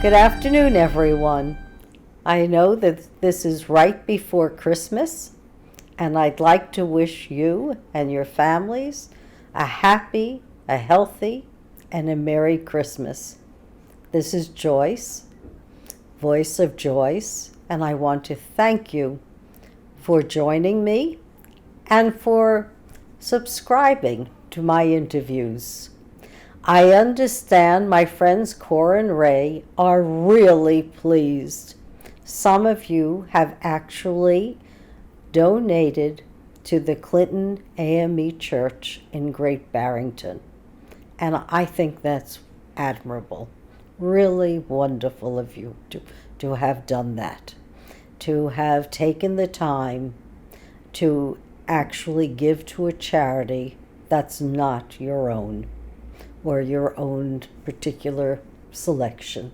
Good afternoon, everyone. I know that this is right before Christmas, and I'd like to wish you and your families a happy, a healthy, and a Merry Christmas. This is Joyce, voice of Joyce, and I want to thank you for joining me and for subscribing to my interviews. I understand my friends Cora and Ray are really pleased. Some of you have actually donated to the Clinton AME Church in Great Barrington, and I think that's admirable. Really wonderful of you to have done that, to have taken the time to actually give to a charity that's not your own or your own particular selection.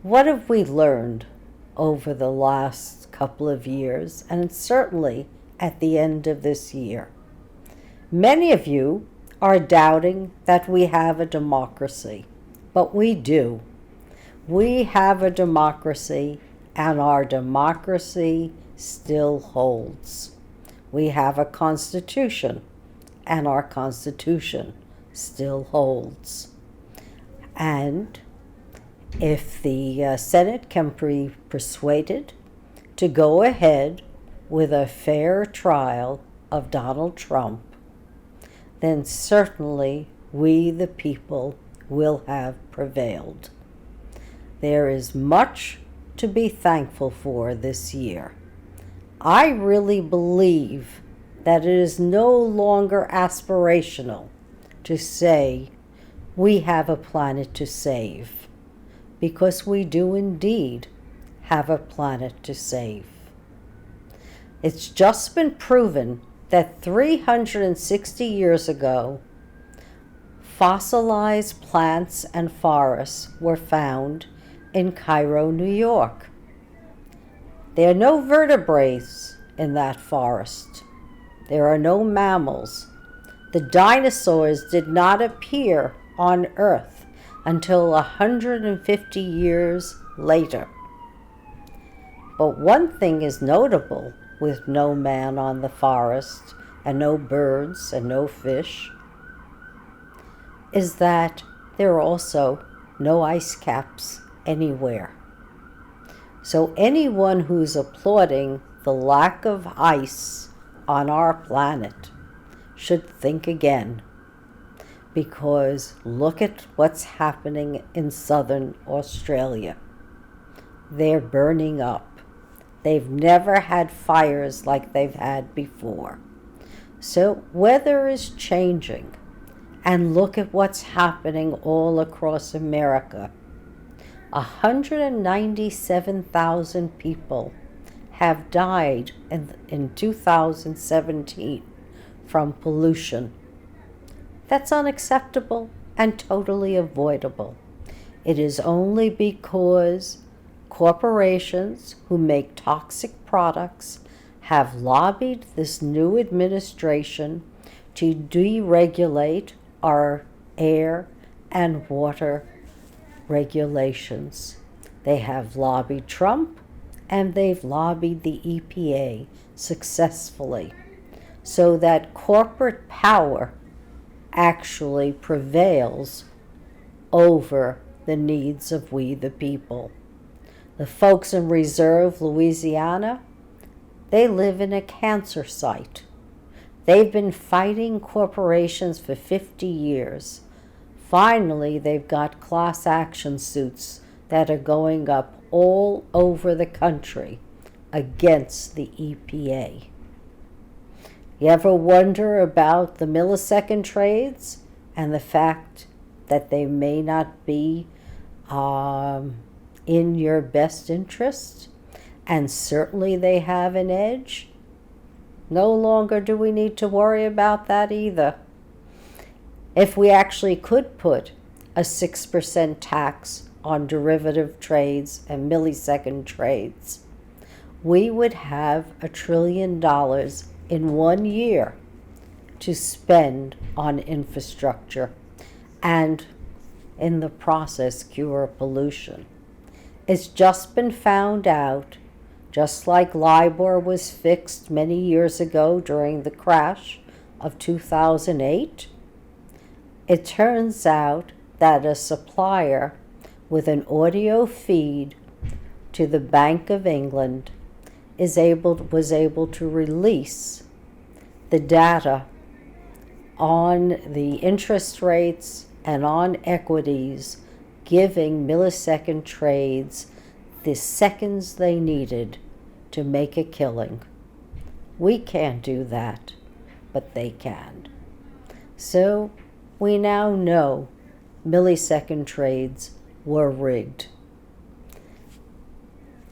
What have we learned over the last couple of years, and certainly at the end of this year? Many of you are doubting that we have a democracy, but we do. We have a democracy, and our democracy still holds. We have a constitution, and our constitution still holds. And if the Senate can be persuaded to go ahead with a fair trial of Donald Trump, then certainly we, the people, will have prevailed. There is much to be thankful for this year. I really believe that it is no longer aspirational to say we have a planet to save, because we do indeed have a planet to save. It's just been proven that 360 years ago, fossilized plants and forests were found in Cairo, New York. There are no vertebrates in that forest. There are no mammals. The dinosaurs did not appear on Earth until 150 years later. But one thing is notable with no man on the forest and no birds and no fish, is that there are also no ice caps anywhere. So anyone who's applauding the lack of ice on our planet should think again, because look at what's happening in southern Australia. They're burning up. They've never had fires like they've had before. So weather is changing, and look at what's happening all across America. 197,000 people have died in 2017 from pollution. That's unacceptable and totally avoidable. It is only because corporations who make toxic products have lobbied this new administration to deregulate our air and water regulations. They have lobbied Trump, and they've lobbied the EPA successfully, so that corporate power actually prevails over the needs of we the people. The folks in Reserve, Louisiana, they live in a cancer site. They've been fighting corporations for 50 years. Finally, they've got class action suits that are going up all over the country against the EPA. You ever wonder about the millisecond trades and the fact that they may not be in your best interest? And certainly they have an edge. No longer do we need to worry about that either. If we actually could put a 6% tax on derivative trades and millisecond trades, we would have $1 trillion in 1 year to spend on infrastructure. And in the process cure pollution. It's just been found out, just like LIBOR was fixed many years ago during the crash of 2008. It turns out that a supplier with an audio feed to the Bank of England was able to release the data on the interest rates and on equities, giving millisecond trades the seconds they needed to make a killing. We can't do that, but they can. So we now know millisecond trades were rigged.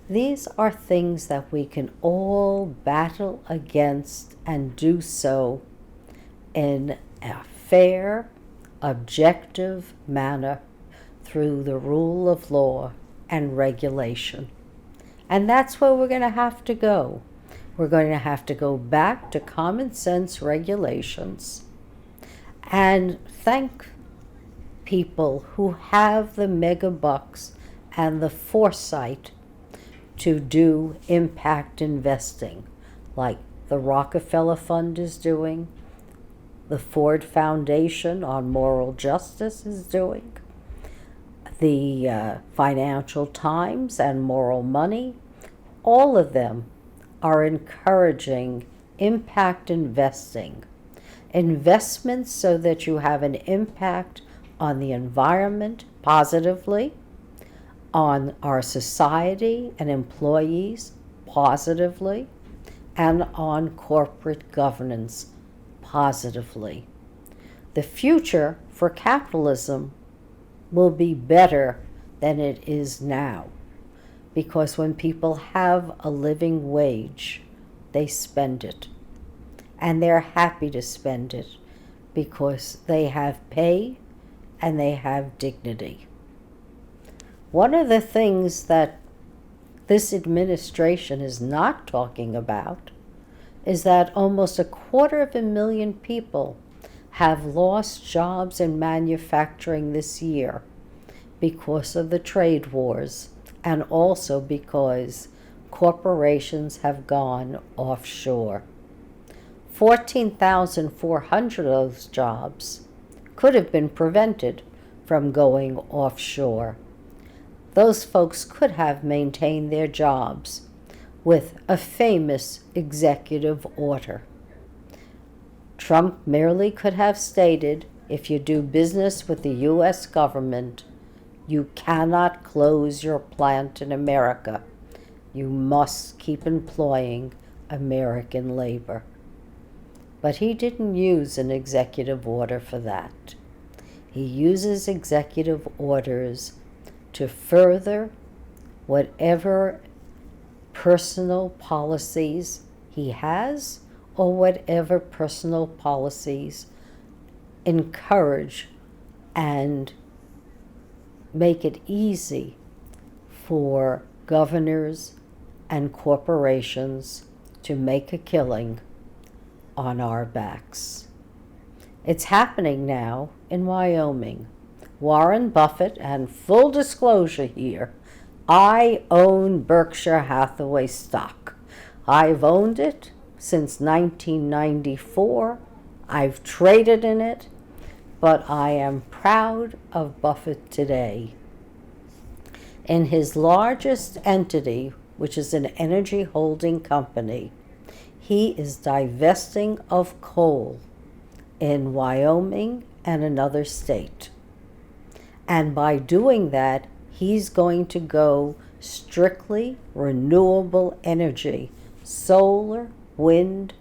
These are things that we can all battle against and do so in a fair, objective manner through the rule of law and regulation. And that's where we're going to have to go. We're going to have to go back to common sense regulations and thank people who have the mega bucks and the foresight to do impact investing, like the Rockefeller Fund is doing, the Ford Foundation on Moral Justice is doing, the Financial Times and Moral Money. All of them are encouraging impact investing. Investments so that you have an impact on the environment positively, on our society and employees positively, and on corporate governance positively. The future for capitalism will be better than it is now, because when people have a living wage, they spend it. And they're happy to spend it because they have pay and they have dignity. One of the things that this administration is not talking about is that almost 250,000 people have lost jobs in manufacturing this year because of the trade wars, and also because corporations have gone offshore. 14,400 of those jobs could have been prevented from going offshore. Those folks could have maintained their jobs with a famous executive order. Trump merely could have stated, if you do business with the U.S. government, you cannot close your plant in America. You must keep employing American labor. But he didn't use an executive order for that. He uses executive orders to further whatever personal policies he has, or whatever personal policies encourage and make it easy for governors and corporations to make a killing on our backs. It's happening now in Wyoming. Warren Buffett, and full disclosure here, I own Berkshire Hathaway stock. I've owned it since 1994. I've traded in it, but I am proud of Buffett today. In his largest entity, which is an energy holding company, he is divesting of coal in Wyoming and another state. And by doing that, he's going to go strictly renewable energy, solar, wind,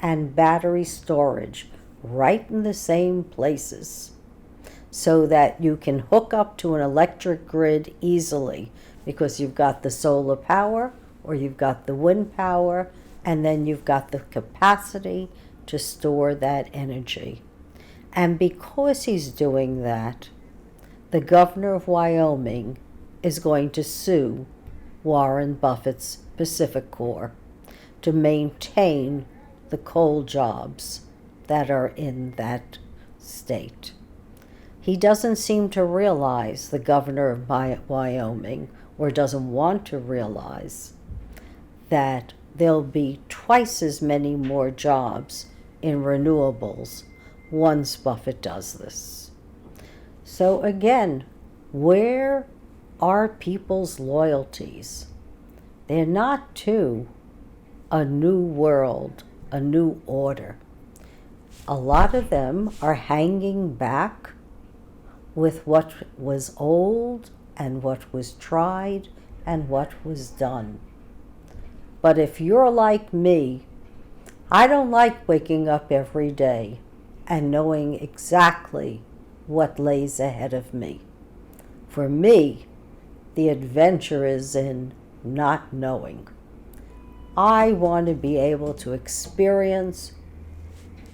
and battery storage, right in the same places, so that you can hook up to an electric grid easily, because you've got the solar power or you've got the wind power, and then you've got the capacity to store that energy. And because he's doing that, the governor of Wyoming is going to sue Warren Buffett's Pacific Corp to maintain the coal jobs that are in that state. He doesn't seem to realize, the governor of Wyoming, or doesn't want to realize, that there'll be twice as many more jobs in renewables once Buffett does this. So again, where are people's loyalties? They're not to a new world, a new order. A lot of them are hanging back with what was old and what was tried and what was done. But if you're like me, I don't like waking up every day and knowing exactly what lays ahead of me. For me, the adventure is in not knowing. I want to be able to experience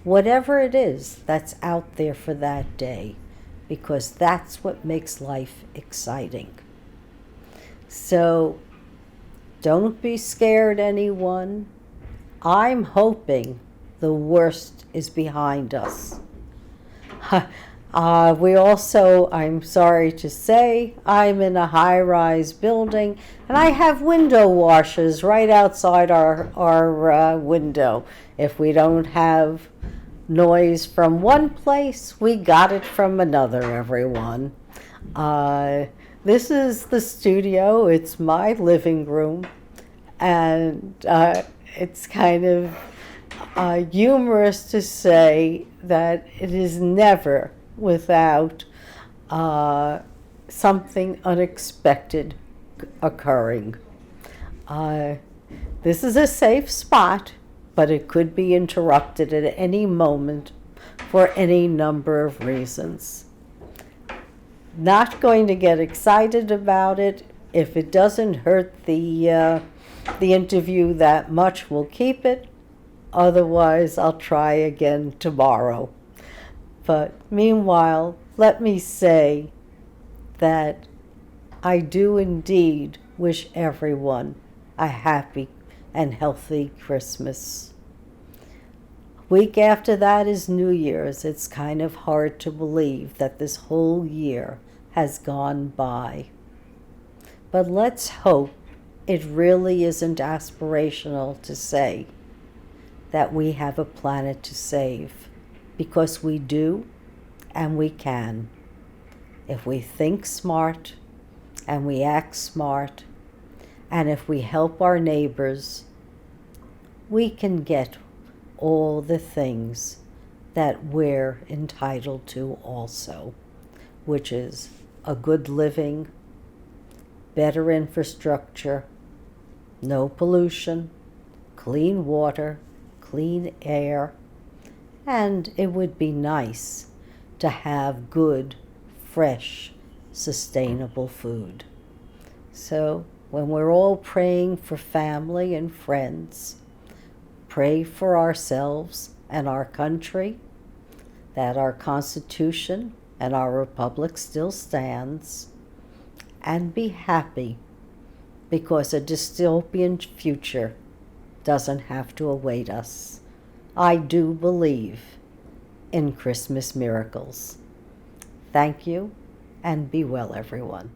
whatever it is that's out there for that day, because that's what makes life exciting. So don't be scared, anyone. I'm hoping the worst is behind us. We also, I'm sorry to say, I'm in a high-rise building, and I have window washers right outside our window. If we don't have noise from one place, we got it from another, everyone. This is the studio. It's my living room, and it's kind of humorous to say that it is never without something unexpected occurring. This is a safe spot, but it could be interrupted at any moment for any number of reasons. Not going to get excited about it. If it doesn't hurt the interview that much, we'll keep it. Otherwise, I'll try again tomorrow. But meanwhile, let me say that I do indeed wish everyone a happy and healthy Christmas. Week after that is New Year's. It's kind of hard to believe that this whole year has gone by. But let's hope it really isn't aspirational to say that we have a planet to save, because we do and we can. If we think smart and we act smart, and if we help our neighbors, we can get all the things that we're entitled to also, which is a good living, better infrastructure, no pollution, clean water, clean air, and it would be nice to have good, fresh, sustainable food. So when we're all praying for family and friends, pray for ourselves and our country, that our Constitution and our Republic still stands, and be happy, because a dystopian future doesn't have to await us. I do believe in Christmas miracles. Thank you, and be well, everyone.